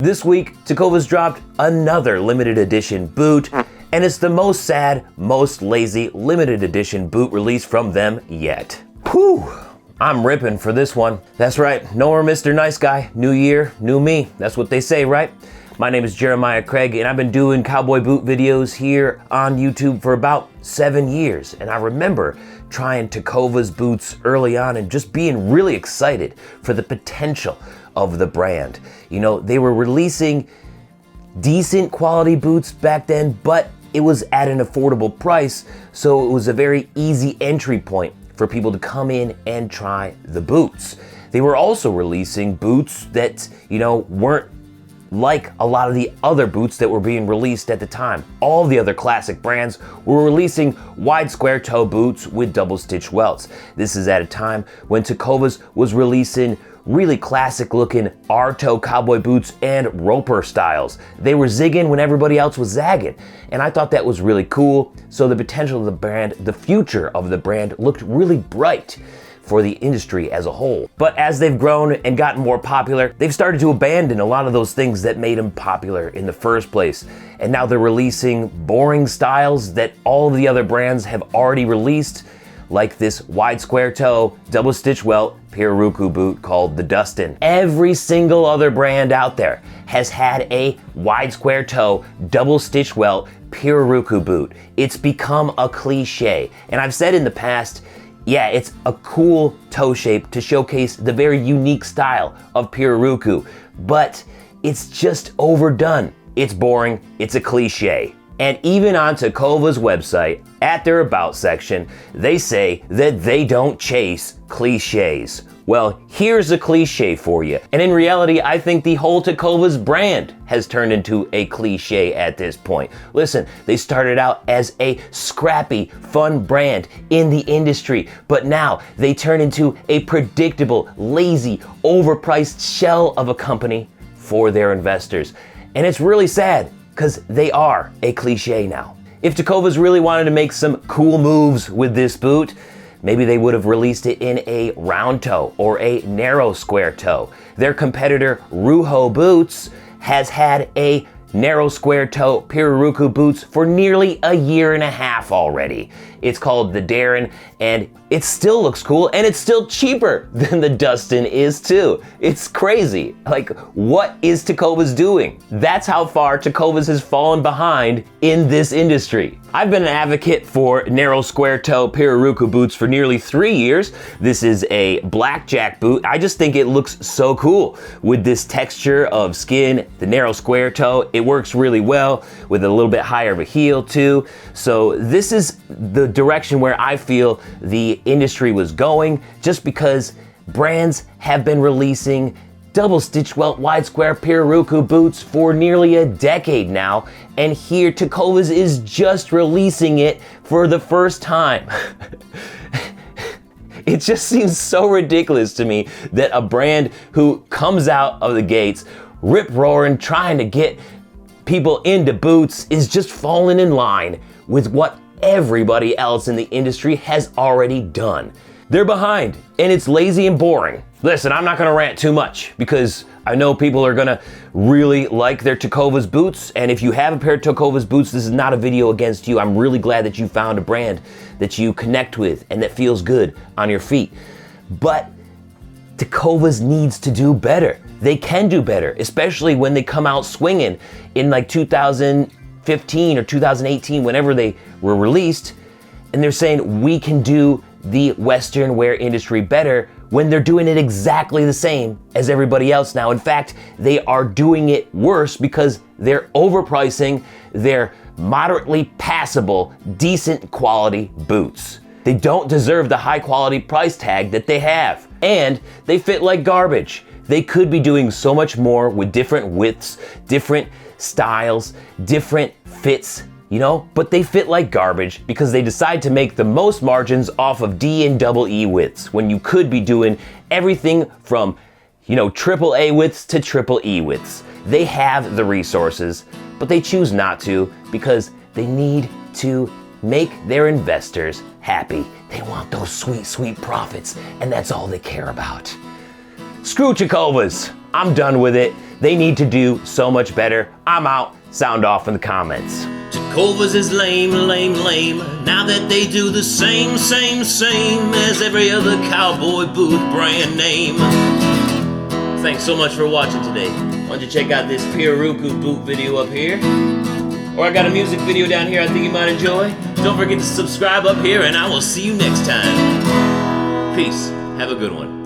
This week, Tecovas dropped another limited edition boot, and it's the most sad, most lazy limited edition boot release from them yet. Whew, I'm ripping for this one. That's right, no more Mr. Nice Guy. New year, new me. That's what they say, right? My name is Jeremiah Craig, and I've been doing cowboy boot videos here on YouTube for about 7 years. And I remember trying Tecovas boots early on and just being really excited for the potential of the brand. You know, they were releasing decent quality boots back then, but it was at an affordable price, so it was a very easy entry point for people to come in and try the boots. They were also releasing boots that, you know, weren't like a lot of the other boots that were being released at the time. All the other classic brands were releasing wide square toe boots with double stitch welts. This is at a time when Tecovas was releasing really classic looking R-toe cowboy boots and roper styles. They were zigging when everybody else was zagging. And I thought that was really cool. So the potential of the brand, the future of the brand looked really bright for the industry as a whole. But as they've grown and gotten more popular, they've started to abandon a lot of those things that made them popular in the first place. And now they're releasing boring styles that all of the other brands have already released, like this wide square toe, double stitch welt Pirarucu boot called the Dustin. Every single other brand out there has had a wide square toe, double stitch welt Pirarucu boot. It's become a cliche. And I've said in the past, yeah, it's a cool toe shape to showcase the very unique style of Pirarucu, but it's just overdone. It's boring, it's a cliche. And even on Tecovas' website, at their About section, they say that they don't chase cliches. Well, here's a cliche for you. And in reality, I think the whole Tecovas brand has turned into a cliche at this point. Listen, they started out as a scrappy, fun brand in the industry, but now they turn into a predictable, lazy, overpriced shell of a company for their investors. And it's really sad, because they are a cliche now. If Tecovas really wanted to make some cool moves with this boot, maybe they would have released it in a round toe or a narrow square toe. Their competitor, Ruho Boots, has had a narrow square toe Pirarucu boots for nearly a year and a half already. It's called the Darren, and it still looks cool, and it's still cheaper than the Dustin is too. It's crazy. Like, what is Tecovas doing? That's how far Tecovas has fallen behind in this industry. I've been an advocate for narrow square toe Pirarucu boots for nearly 3 years. This is a blackjack boot. I just think it looks so cool with this texture of skin, the narrow square toe. It works really well with a little bit higher of a heel too. So this is the direction where I feel the industry was going, just because brands have been releasing double stitch welt wide square Pirarucu boots for nearly a decade now, and here Tecovas is just releasing it for the first time. It just seems so ridiculous to me that a brand who comes out of the gates rip-roaring, trying to get people into boots, is just falling in line with what everybody else in the industry has already done. They're behind, and it's lazy and boring. Listen, I'm not gonna rant too much, because I know people are gonna really like their Tecovas boots, and if you have a pair of Tecovas boots, this is not a video against you. I'm really glad that you found a brand that you connect with and that feels good on your feet. But Tecovas needs to do better. They can do better, especially when they come out swinging in like 2015 or 2018, whenever they were released, and they're saying we can do the Western wear industry better, when they're doing it exactly the same as everybody else now. In fact, they are doing it worse because they're overpricing their moderately passable, decent quality boots. They don't deserve the high quality price tag that they have, and they fit like garbage. They could be doing so much more with different widths, different styles, different fits, you know, but they fit like garbage because they decide to make the most margins off of D and double E widths, when you could be doing everything from, you know, triple A widths to triple E widths. They have the resources, but they choose not to because they need to make their investors happy. They want those sweet, sweet profits, and that's all they care about. Screw Tecovas. I'm done with it. They need to do so much better. I'm out. Sound off in the comments. Tecovas is lame, lame, lame. Now that they do the same as every other cowboy boot brand name. Thanks so much for watching today. Why don't you check out this Pirarucu boot video up here? Or I got a music video down here I think you might enjoy. Don't forget to subscribe up here, and I will see you next time. Peace. Have a good one.